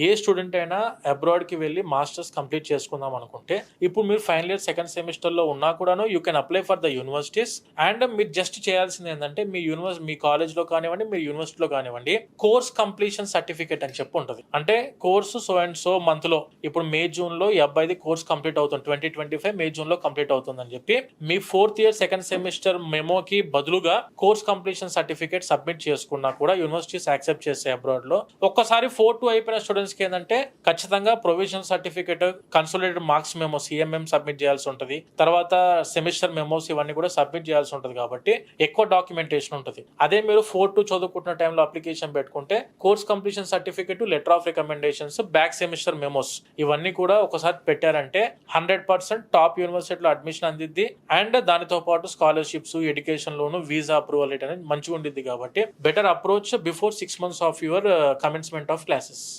ఏ student అయినా అబ్రాడ్కి వెళ్ళి masters complete చేసుకుందాం అనుకుంటే ఇప్పుడు మీరు ఫైనల్ ఇయర్ సెకండ్ సెమిస్టర్లో ఉన్నా కూడాను you can apply for the universities. And మీరు జస్ట్ చేయాల్సింది ఏంటంటే మీ కాలేజ్లో కానివ్వండి, మీ యూనివర్సిటీలో కానివ్వండి, కోర్స్ కంప్లీషన్ సర్టిఫికేట్ అని చెప్పి ఉంటుంది. అంటే కోర్సు సో అండ్ సో మంత్లో, ఇప్పుడు మే జూన్లో ఈ అబ్బాయిది కోర్స్ కంప్లీట్ అవుతుంది, 2025 మే జూన్లో కంప్లీట్ అవుతుందని చెప్పి మీ ఫోర్త్ ఇయర్ సెకండ్ సెమిస్టర్ మెమోకి బదులుగా కోర్స్ కంప్లీషన్ సర్టిఫికేట్ సబ్మిట్ చేసుకున్నా కూడా యూనివర్సిటీస్ యాక్సెప్ట్ చేసే అబ్రాడ్ లో. ఒక్కసారి 4-2 అయిపోయిన స్టూడెంట్స్ కి ఏంటంటే ఖచ్చితంగా provisional certificate, consolidated marks memo CMM submit చేయాల్సి ఉంటుంది, తర్వాత సెమిస్టర్ మెమోస్ ఇవన్నీ కూడా సబ్మిట్ చేయాల్సి ఉంటుంది. కాబట్టి ఎక్కువ డాక్యుమెంటేషన్ ఉంటుంది. అదే మీరు 4-2 చదువుకుంటున్న టైంలో అప్లికేషన్ పెట్టుకుంటే course completion certificate, letter of recommendations, back semester memos ఇవన్నీ కూడా ఒకసారి పెట్టారంటే 100% టాప్ యూనివర్సిటీలో అడ్మిషన్ అందిద్ది. అండ్ దానితో పాటు scholarships, education loan, visa approval అనేది మంచిగా ఉండిద్ది. కాబట్టి better approach before 6 months of your commencement of classes.